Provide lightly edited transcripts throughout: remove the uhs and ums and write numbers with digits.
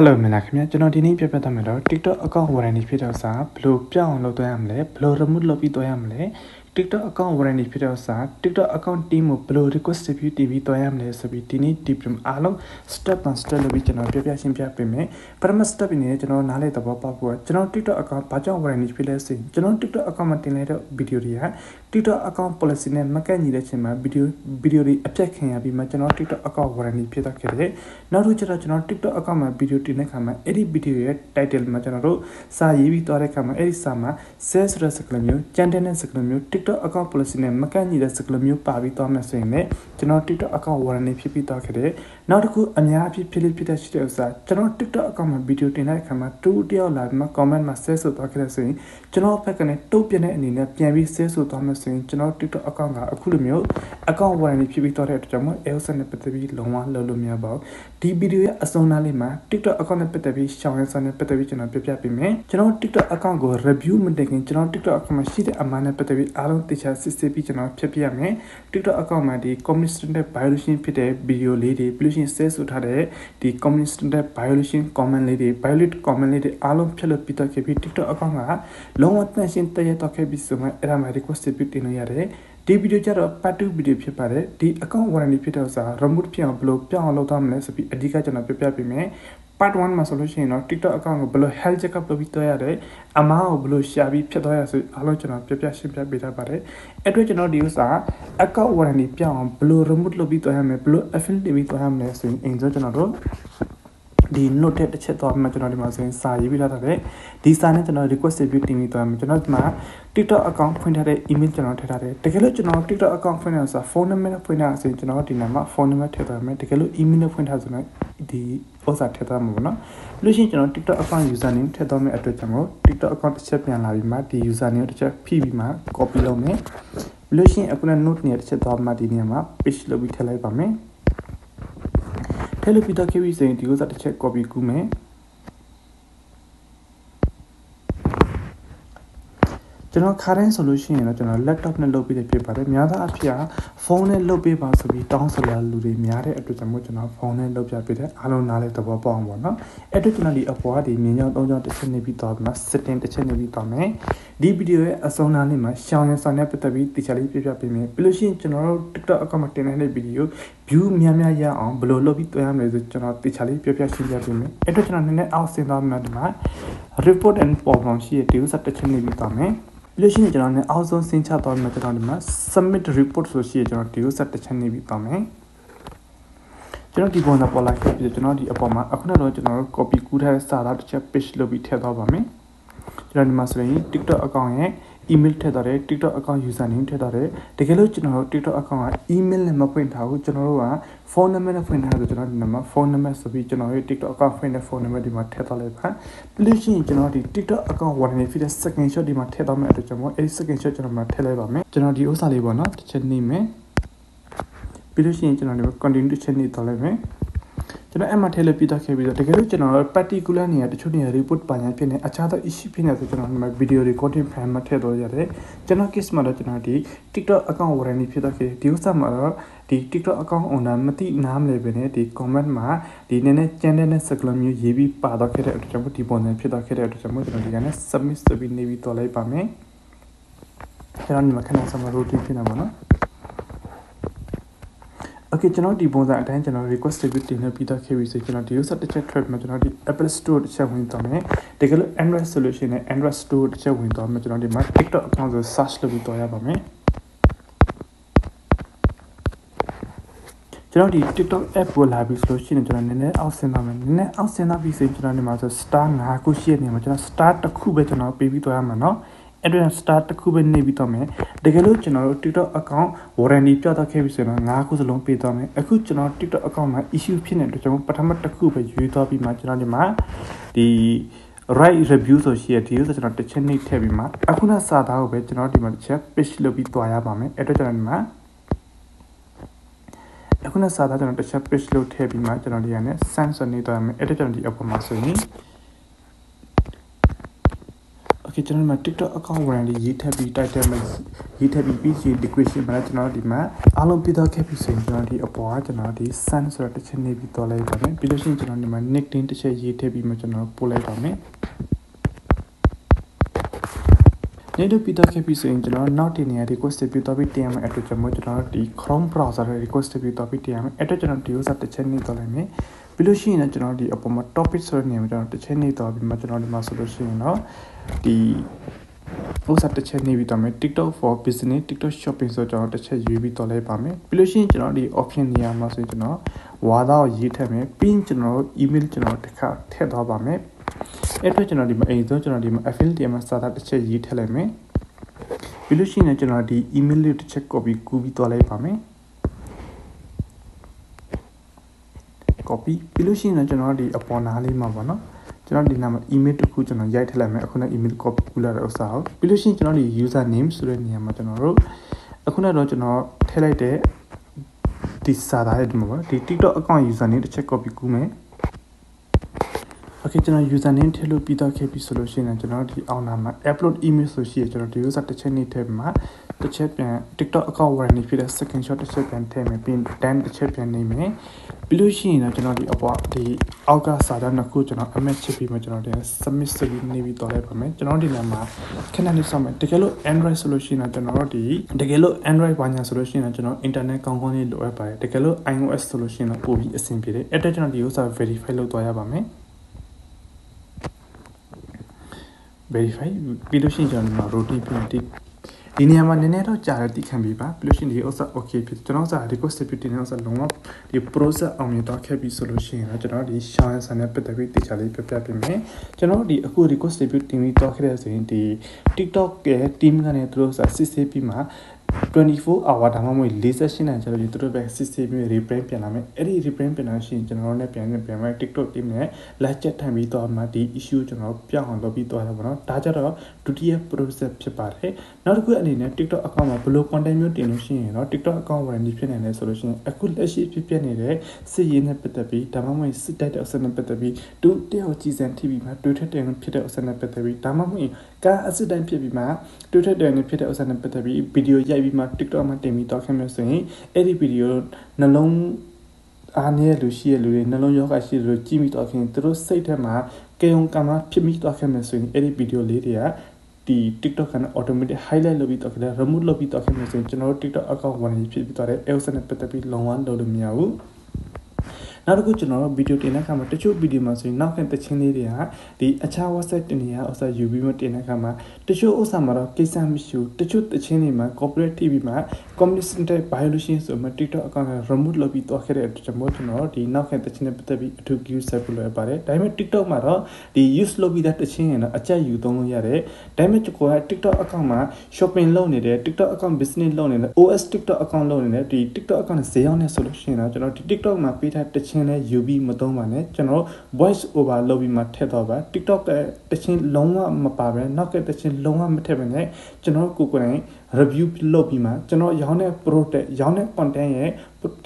Hello မင်္ဂလာခင်ဗျာကျွန်တော်ဒီနေ့ပြပြသွားမယ်တော့ TikTok account warranty ဖြစ်တော့စာဘယ်လိုပြောင်းလုပ်သွင်းရမလဲဘယ်လို remove လုပ်ပြီးသွင်းရမလဲ TikTok account warranty ဖြစ်တော့စာ TikTok account team ကိုဘယ်လို request ပြီးတီးပြီးသွင်းရမလဲဆိုပြီးဒီနေ့ဒီပြင်အားလုံး step by step လုပ်ပြီးကျွန်တော်ပြပြရှင်းပြပေးမယ်ပထမ step အနေနဲ့ကျွန်တော်နားလည်သဘောပေါက်ဖို့ကျွန်တော် TikTok account ဘာကြောင့် warranty ဖြစ်လဲဆိုရင်ကျွန်တော် TikTok account မှာတင်လိုက်တဲ့ video တွေက TikTok account policy နဲ့မကန့်ညီတဲ့ချိန်မှာ video တွေအပြတ်ခံရပြီးမှကျွန်တော် TikTok account warranty ဖြစ်တော့ခဲ့တယ်နောက်တစ်ချက်တော့ကျွန်တော် TikTok account မှာ video တင်တဲ့ခါမှာအဲ့ဒီ video ရဲ့ title မှာကျွန်တော်တို့စာရေးပြီးသွားတဲ့ခါမှာအဲ့ဒီစာမှာ sales ဆိုတဲ့စကားမျိုးကြမ်းတဲ့စကားမျိုး TikTok account policy နဲ့မကန့်ညီတဲ့စကားမျိုးပါပြီးသွားမှဆိုရင်လည်းကျွန်တော် TikTok account warranty ဖြစ်ပြီးသွားခဲ့တယ်နောက်တစ်ခုအများအပြားဖြစ်တဲ့ရှိတဲ့ဥစ္စာကျွန်တော် TikTok account မှာ video တင်တဲ့ခါမှာတူတယောက်လာပြီးမှ comment မှာ sales ဆိုသွားခဲ့တဲ့ဆိုရင်ကျွန်တော်ဘက်ကနေတုတ်ပြတဲ့အနေနဲ့ပြန်ပြီး sales ဆိုသွားမှဆိုရင်ကျွန်တော် TikTok account ကအခုလိုမျိုး account warranty ဖြစ်ပြီးသွားတဲ့အတွက်ကြောင့်မို့ AOS နဲ့ပတ်သက်ပြီးလုံးဝလုပ်လို့မရပါဘူးဒီ video ရဲ့အဆုံးနားလေးမှာ TikTok account နဲ့ပတ်သက်ပြီးရှောင်းရမ်းနဲ့ပတ်သက်ပြီးကျွန်တော်ပြပြပေးမယ်ကျွန်တော် TikTok account ကို review မတင်ခင်ကျွန်တော် TikTok account မှာရှိတဲ့အမှန်နဲ့ပတ်သက်ပြီးအားလုံးသိချာစစ်ဆေးပြီးကျွန်တော်ဖြတ်ပြရမယ် TikTok account မှာဒီ community standard violation ဖြစ်တဲ့ video လေးတွေ pollution sales ဆိုထားတဲ့ဒီ community standard violation comment လေးတွေ violate comment လေးတွေအားလုံးဖြတ်လို့ပြီးတော့ခဲ့ပြီး TikTok account ကလုံးဝတန့်ရှင်းတည့်ရတော့ခဲ့ပြီးဆိုမှအဲ့ဒါမှ request ပြုတင်လို့ရတယ်ဒီဗီဒီယိုကျတော့ part 2 ဗီဒီယိုဖြစ်ပါတယ်ဒီ account warranty ဖြစ်တဲ့ဥစ္စာ remove ဖြစ်အောင်ဘယ်လိုပြောင်းအောင်လုပ်သွားမလဲဆိုပြီးအဓိကကျွန်တော်ပြပြပေးမယ် part 1 မှာဆိုလို့ရှိရင်တော့ TikTok account ကိုဘယ်လို health check up လုပ်ပြီးသွားရတယ်အမားကိုဘယ်လိုရှာပြီးဖြတ်သွားရဆိုအားလုံးကျွန်တော်ပြပြရှင်းပြပေးထားပါတယ်အဲ့အတွက်ကျွန်တော်ဒီဥစ္စာ account warranty ပြောင်းအောင်ဘယ်လို remove လုပ်ပြီးသွားရမလဲဘယ်လို affiliate ပြီးသွားရမလဲဆိုရင်အင်ဂျင်ကျွန်တော်တို့ဒီ note တစ်ချက်တော့မှကျွန်တော်ဒီမှာဆိုရင်စာရေးပြီးထားတယ်ဒီစာနဲ့ကျွန်တော် request ပြုတင်ပြီးသွားမယ်ကျွန်တော်ဒီမှာ TikTok account ဖွင့်ထားတဲ့ email ကျွန်တော်ထည့်ထားတယ်တကယ်လို့ကျွန်တော် TikTok account ဖွင့်ရဆိုဖုန်းနံပါတ်ဖွင့်ထားဆိုရင်ကျွန်တော်ဒီနာမှာဖုန်းနံပါတ်ထည့်ထားမယ်တကယ်လို့ email နဲ့ဖွင့်ထားဆိုရင်ဒီဥစ္စာထည့်ထားမှာပေါ့နော်လို့ရှိရင်ကျွန်တော် TikTok account username ထည့်ထားမယ့်အတွက်ကျွန်တော် TikTok account တစ်ချက်ပြန်လာပြီးမှဒီ username တစ်ချက်ဖိပြီးမှ copy လုပ်မယ်လို့ရှိရင်အခုန note နဲ့တစ်ချက်သွားမှဒီနေရာမှာ paste လုပ်ပြီးထည့်လိုက်ပါမယ်ထည့်လို့ပြီးတော့ခဲ့ပြီဆိုရင်ဒီဥစ္စာတစ်ချက် copy ကူးမယ်ကျွန်တော်ခါတိုင်းဆိုလို့ရှိရင်တော့ကျွန်တော် laptop နဲ့လုပ်ပြီးဖြစ်ပါတယ်များသောအားဖြင့်ဖုန်းနဲ့လုပ်ပေးပါဆိုပြီးတောင်းဆိုလာလူတွေများတဲ့အတွက်ကြောင့်မို့ကျွန်တော်ဖုန်းနဲ့လုပ်ပြပေးတယ်အားလုံးနားလဲသဘောပေါက်အောင်ပေါ့နော်အဲ့အတွက်ကျွန်တော်ဒီအပေါ်ကဒီမြင်ကြောင်း၃ကြောင်းတစ်ချက်နေပြီးတော့မှ setting တစ်ချက်နေပြီးတော့မယ်ဒီဗီဒီယိုရဲ့အဆုံးနားလေးမှာရှောင်းရမ်းစာနဲ့ပတ်သက်ပြီးတခြားလေးပြပြပေးမယ်ပြီးလို့ရှိရင်ကျွန်တော်တို့ TikTok account မှာတင်နေတဲ့ဗီဒီယို view များများရအောင်ဘယ်လိုလုပ်ပြီးသွင်းရမလဲဆိုကျွန်တော်တခြားလေးပြပြရှင်းပြပေးမယ်အဲ့အတွက်ကျွန်တော်နည်းနည်းအောက်ဆင်းသွားမှဒီမှာ report and problem ရှိတဲ့ဒီဥစ္စာတစ်ချက်နေပြီးတော့မယ်လို့ရှိရင်ကျွန်တော်လည်းအောက်ဆုံးဆင်းချသွားမှကျွန်တော်ဒီမှာ submit report ဆိုရှိရင်ကျွန်တော်ဒီဥစ္စာတစ်ချက်နေပြီးသွားမယ်ကျွန်တော်ဒီပုံစံပေါ်လာခဲ့ပြီးကျွန်တော်ဒီအပေါ်မှာအခုနောက်တော့ကျွန်တော်တို့ copy ကူးထားတဲ့စာသားတစ်ချက် paste လုပ်ပြီးထည့်သွားပါမယ်ကျွန်တော်ဒီမှာဆိုရင် TikTok account ရဲ့ email ထည့်ထားတယ် TikTok account username ထည့်ထားတယ်တကယ်လို့ကျွန်တော်တို့ TikTok account က email နဲ့မဖွင့်ထားဘူးကျွန်တော်တို့ကဖုန်းနံပါတ်နဲ့ဖွင့်ထားတယ်ကျွန်တော်ဒီမှာဖုန်းနံပါတ်ဆိုပြီးကျွန်တော်ရဲ့ TikTok account ဖွင့်တဲ့ဖုန်းနံပါတ်ဒီမှာထည့်ထားလိုက်ပါပြီးလို့ရှိရင်ကျွန်တော်ဒီ TikTok account warranty ဖြစ်တဲ့ second shot ဒီမှာထည့်ထားမယ့်အတွက်ကျွန်တော်အဲဒီ second shot ကျွန်တော်မှာထည့်လိုက်ပါမယ်ကျွန်တော်ဒီဥစ္စာလေးပေါ့နော်တစ်ချက်နေမယ်ပြီးလို့ရှိရင်ကျွန်တော်ဒီမှာ continue တစ်ချက်နေတော့လိုက်မယ်ကျွန်တော်အမှတ်ထည့်လို့ပြီးတော့ခဲ့ပြီးတော့တကယ်လို့ကျွန်တော် particular နေရာတချို့နေရာ report ပါညာဖြစ်နေအခြားသော issue ဖြစ်နေဆိုကျွန်တော်ဒီမှာ video recording file မှာထည့်တော့ရတယ်ကျွန်တော် case မှာတော့ကျွန်တော်ဒီ TikTok account warranty ဖြစ်တော့ခဲ့ဒီဥစ္စာမှာတော့ဒီ TikTok account owner မသိနားမလဲပဲねဒီ comment မှာဒီနည်းနည်းကျန်တဲ့စကားမျိုးရေးပြီးပါတော့ခဲ့တဲ့အတွက်ကြောင့်ဒီပုံစံဖြစ်တော့ခဲ့တဲ့အတွက်ကြောင့်ကျွန်တော်ဒီကနေ့ submit ဆိုပြီးနေပြီးတော့လိုက်ပါမယ်ကျွန်တော်ဒီမှာခဏစမှာ routine ဖြစ်နေပါတော့Okay ကျွန်တော်ဒီပုံစံအတိုင်းကျွန်တော် request တွေတင်ပြီးတော့ခဲ့ပြီဆိုကျွန်တော်ဒီ user တစ်ချက် track မှာကျွန်တော်ဒီ Apple Store တစ်ချက်ဝင်သွားမယ်တကယ်လို့ Android solution နဲ့ Android Store တစ်ချက်ဝင်သွားမယ်ကျွန်တော်ဒီမှာ TikTok account ကို search လုပ်ပြီးတော့ရပါမယ်ကျွန်တော်ဒီ TikTok app ကိုလာပြီးဆိုလို့ရှိရင်ကျွန်တော်နည်းနည်းအောက်ဆင်းသွားမယ်နည်းနည်းအောက်ဆင်းသွားပြီးဆိုရင်ကျွန်တော်ဒီမှာဆို star 5ခုရှိနေမှာကျွန်တော် star တစ်ခုပဲကျွန်တော်ပေးပြီးတော့ရမှာเนาะအဲ့တော့ start တစ်ခုပဲနေပြီးတော့မယ်တကယ်လို့ကျွန်တော်တို့ TikTok account warranty ပြတော့ခဲ့ပြီဆိုတော့9ခုစလုံးပေးသွားမယ်အခုကျွန်တော် TikTok account မှာ issue ဖြစ်နေတဲ့အတွက်ကျွန်တော်ပထမတစ်ခုပဲရွေးသွားပြီးမှကျွန်တော်ဒီမှာဒီ right review ဆိုရှိရဒီဆိုကျွန်တော်တစ်ချက်နှိပ်ထည့်ပြီးမှအခုနစာသားကိုပဲကျွန်တော်ဒီမှာတစ်ချက် paste လုပ်ပြီးသွားရပါမယ်အဲ့တော့ကျွန်တော်ဒီမှာအခုနစာသားကျွန်တော်တစ်ချက် paste လုပ်ထည့်ပြီးမှကျွန်တော်ဒီကနေ send ဆိုနေသွားမယ်အဲ့တော့ကျွန်တော်ဒီအပေါ်မှာဆိုရင် Okay ကျွန်တော်ဒီမှာ TikTok account warranty ရေးထပ်ပြီး title မှာရေးထပ်ပြီး page decoration မှာကျွန်တော်ဒီမှာအားလုံးပြတော့ခဲ့ပြီဆိုရင်ကျွန်တော်ဒီအပေါ်ကကျွန်တော်ဒီ sun ဆိုတဲ့တစ်ချက်နေပြီးတော့လိုက်ပါမယ်ပြီးလို့ရှိရင်ကျွန်တော်ဒီမှာ nickname တစ်ချက်ရေးထည့်ပြီးမှကျွန်တော်ပို့လိုက်ပါမယ်နေတော့ပြတော့ခဲ့ပြီဆိုရင်ကျွန်တော်နောက်တင်နေရ request ပြတော့ပြီးတင်ရမယ်အဲ့တော့ကျွန်တော်ဒီ Chrome browser ရဲ့ request ပြတော့ပြီးတင်ရမယ်အဲ့တော့ကျွန်တော်ဒီဥစ္စာတစ်ချက်နေတော့လိုက်မယ်ပြီးလို့ရှိရင်ကျွန်တော်ဒီအပေါ်မှာ topic ဆိုတဲ့နေရာမှာကျွန်တော်တစ်ချက်နေတော့ပြီးမှကျွန်တော်ဒီမှာဆိုလို့ရှိရင်တော့ဒီဥစ္စာတစ်ချက်နေပြီးတော့မယ် TikTok for business TikTok shopping ဆိုကျွန်တော်တစ်ချက်ရွေးပြီးတော့လိုက်ပါမယ်ပြီးလို့ရှိရင်ကျွန်တော်ဒီ option နေရာမှာဆိုရင်ကျွန်တော်ဝါဒကိုရေးထည့်မယ်ပြီးရင်ကျွန်တော် email ကျွန်တော်တစ်ခါထည့်သွားပါမယ်အဲ့တော့ကျွန်တော်ဒီမှာအဲ့တော့ကျွန်တော်ဒီမှာ affiliate မှာစာသားတစ်ချက်ရေးထည့်လိုက်မယ်ပြီးလို့ရှိရင်ကျွန်တော်ဒီ email လေးတစ်ချက် copy ကူးပြီးတော့လိုက်ပါမယ် copy ပြီးလို့ရှိရင်ကျွန်တော်ဒီအပေါ်နားလေးမှာပေါ့နော်ကျွန်တော်ဒီနားမှာ email တစ်ခုကျွန်တော်ရိုက်ထည့်လိုက်မယ်အခုန email copy ကူးလာတဲ့ဥစ္စာကိုပြီးလို့ရှိရင်ကျွန်တော်ဒီ user name ဆိုတဲ့နေရာမှာကျွန်တော်တို့အခုနတော့ကျွန်တော်ထည့်လိုက်တဲ့ဒီစာသားရဲ့ဒီမှာပေါ့ဒီ TikTok account user name တစ်ချက် copy ကူးမယ် Okay ကျွန်တော် user name ထည့်လို့ပြီးတော့ခဲ့ပြီဆိုလို့ရှိရင်ကျွန်တော်ဒီအောင်နာမှာ upload email ဆိုရှိရကျွန်တော်ဒီ user တစ်ချက်နေထည့်မှာတစ်ချက်ပြန် TikTok account warranty ဖြစ်တဲ့ second shot တစ်ချက်ပြန်ထည့်မယ်ပြီး dan တစ်ချက်ပြန်နေမယ်ပြီးလို့ရှိရင်ကျွန်တော်ဒီအပေါ်ဒီအောက်ကစာသားနှစ်ခုကျွန်တော် image ချပြီးမှကျွန်တော်ဒီ submit ဆိုပြီးနေပြီးတော့လိုက်ပါမယ်ကျွန်တော်ဒီနေရာမှာခဏလေးစောင့်မယ်တကယ်လို့ Android ဆိုလို့ရှိရင်ကျွန်တော်ဒီတကယ်လို့ Android ဘာညာဆိုလို့ရှိရင်ကျွန်တော် internet ကောင်းကောင်းလေးလိုအပ်ပါတယ်တကယ်လို့ iOS ဆိုလို့ရှိရင်ပို့ပြီးအဆင်ပြေတယ်အဲ့တော့ကျွန်တော်ဒီ user verify လုပ်သွားရပါမယ်verify ပြီးလို့ရှိရင်ကျွန်တော်ဒီမှာ routine ပြန်ဒီနေရာမှာနည်းနည်းတော့ကြာတယ်တိခံပြီးပါပြီးလို့ရှိရင်ဒီဥစ္စာ okay ဖြစ်ကျွန်တော်ဥစ္စာ request ပြတင်တဲ့ဥစ္စာလုံးဝဒီ process အောင်မြင်တော့ခဲ့ပြီဆိုလို့ရှိရင်ကျွန်တော်ဒီ share ဆန်နဲ့ပတ်သက်ပြီးတိကျလေးပြပြပေးမယ်ကျွန်တော်ဒီအခု request ပြတင်ပြီးတော့ခဲ့တဲ့ဆိုရင်ဒီ TikTok ရဲ့ team ကနေသူတို့စစ်ဆေးပြီးမှ24 hour ဒါမှမဟုတ်48နာရီကြာလို့သူတို့ပဲစစ်ဆေးပြီး reprint ပြန်လာမယ်အဲ့ဒီ reprint ပြန်လာရှင်ကျွန်တော်တို့လည်းပြန်မယ် TikTok team နဲ့လက်ချက်ထိုင်ပြီးတော့မှဒီ issue ကျွန်တော်ပြောင်းအောင်လုပ်ပြီးသွားတာပေါ့နော်ဒါကြတော့ဒုတိယ process ဖြစ်ပါတယ်နောက်တစ်ခုအနေနဲ့ TikTok account မှာဘယ်လို content မျိုးတင်လို့ရှိရင်တော့ TikTok account warranty ဖြစ်နိုင်တယ်ဆိုလို့ရှိရင်အခုလက်ရှိဖြစ်ပြနေတဲ့စစ်ရေးနဲ့ပတ်သက်ပြီးဒါမှမဟုတ်စစ်တိုက်တဲ့အဆက်နဲ့ပတ်သက်ပြီးတူတယောက်ကြီးစံ TV မှာတွေ့ထက်တယ်ဖြစ်တဲ့အဆက်နဲ့ပတ်သက်ပြီးဒါမှမဟုတ်ကားအစစ်တိုင်းဖြစ်ပြီးမှတွေ့ထက်တယ်ဖြစ်တဲ့အဆက်နဲ့ပတ်သက်ပြီးဗီဒီယိုရိုက်ပြီးမှ TikTok မှာတင်ပြီးတော့ခင်မျိုးဆိုရင်အဲ့ဒီဗီဒီယိုနှလုံးအားနည်းလူရှိရလူတွေနှလုံးရောဂါရှိလူကြည့်ပြီးတော့ခင်သူတို့စိတ်ထဲမှာကေုံကံမှာဖြစ်ပြီးတော့ခင်မျိုးဆိုရင်အဲ့ဒီဗီဒီယိုလေးတွေကဒီ TikTok က automatic highlight လုပ်ပြီးတော့ခင် remove လုပ်ပြီးတော့ခင်မျိုးဆိုရင်ကျွန်တော်တို့ TikTok account warranty ဖြစ်ပြီးတော့တဲ့ else နဲ့ပတ်သက်ပြီးလုံးဝလုပ်လို့မရဘူးနောက်တစ်ခုကျွန်တော်တို့ဗီဒီယိုတင်တဲ့အခါမှာတချို့ဗီဒီယိုမှာဆိုရင်နောက်ခံတခြင်းလေးတွေကဒီအခြား WhatsApp တင်နေရဥစ္စာယူပြီးမှတင်တဲ့အခါမှာတချို့ဥစ္စာမှာတော့ကိစ္စမရှိဘူးတချို့တခြင်းတွေမှာ corporate TV မှာ community violation ဆိုမှ TikTok account က remove လုပ်ပြီးတော့ခဲ့တဲ့အတွက်ကျွန်တော်ဒီနောက်ခံတခြင်းနဲ့ပတ်သက်ပြီးအထူး use ဆက်ဖို့လိုအပ်ပါတယ်ဒါပေမဲ့ TikTok မှာတော့ဒီ use လုပ်ပြီးတဲ့တခြင်းရင်တော့အကျက်ယူသုံးလို့ရတယ်ဒါပေမဲ့ကျွန်တော်က TikTok account မှာ shopping လုပ်နေတဲ့ TikTok account business လုပ်နေတဲ့ OS TikTok account လုပ်နေတဲ့ဒီ TikTok account ဈေးရောက်နေဆိုလို့ရှိရင်တော့ကျွန်တော်ဒီ TikTok မှာပေးထားတခြင်းနဲ့ယူပြီးမသုံးပါနဲ့ကျွန်တော် voice over လုပ်ပြီးမှထည့်တော့ပါ TikTok ကတခြင်းလုံးဝမပါဘဲနောက်ကတခြင်းလုံးဝမထည့်ဘဲနဲ့ကျွန်တော်ကိုယ်တိုင် review လုပ်ပြီးမှကျွန်တော်ရောင်းတဲ့ product ရောင်းတဲ့ content ရဲ့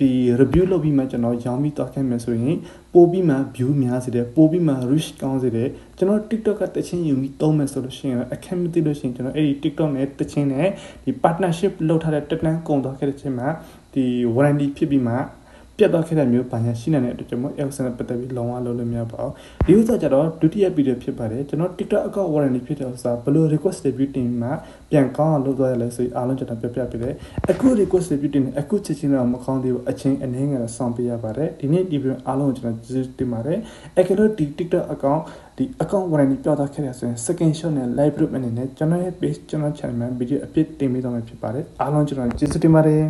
ဒီ review လုပ်ပြီးမှကျွန်တော်ရောင်းပြီးတော့ခဲ့မယ်ဆိုရင်ပို့ပြီးမှ view များစေတယ်ပို့ပြီးမှ reach ကောင်းစေတယ်ကျွန်တော် TikTok ကတခြင်းယူပြီးသုံးမယ်ဆိုလို့ရှိရင်အခက်မသိလို့ရှိရင်ကျွန်တော်အဲ့ဒီ TikTok နဲ့တခြင်းနဲ့ဒီ partnership လုပ်ထားတဲ့ deadline ကုန်သွားခဲ့တဲ့ချိန်မှာဒီ warranty ဖြစ်ပြီးမှပြတ်တော့ခဲ့တဲ့မျိုးဘာညာရှိနေတဲ့အတွက်ကျွန်တော် else နဲ့ပတ်သက်ပြီးလုံးဝလုပ်လို့မရပါဘူးဒီဥစ္စာကြတော့ဒုတိယဗီဒီယိုဖြစ်ပါတယ်ကျွန်တော် TikTok account warranty ဖြစ်တဲ့ဥစ္စာဘယ်လို request debut တင်မှာပြန်ကောင်းအောင်လုပ်သွားရလဲဆိုအားလုံးကျွန်တော်ပြပြပေးတယ်အခု request debut တင်အခုချက်ချင်းတော့မကောင်းသေးဘူးအချင်းအနေငယ်တော့စောင့်ပေးရပါတယ်ဒီနေ့ဒီဗီဒီယိုအားလုံးကိုကျွန်တော်ကျေးဇူးတင်ပါတယ်အဲ့ကလို့ဒီ TikTok account ဒီ account warranty ပြောတာခဲ့ရဆိုရင် second shot နဲ့ live group အနေနဲ့ကျွန်တော်ရဲ့ page ကျွန်တော် channel မှာဗီဒီယိုအပြည့်တင်ပေးသွားမှာဖြစ်ပါတယ်အားလုံးကျွန်တော်ကျေးဇူးတင်ပါတယ်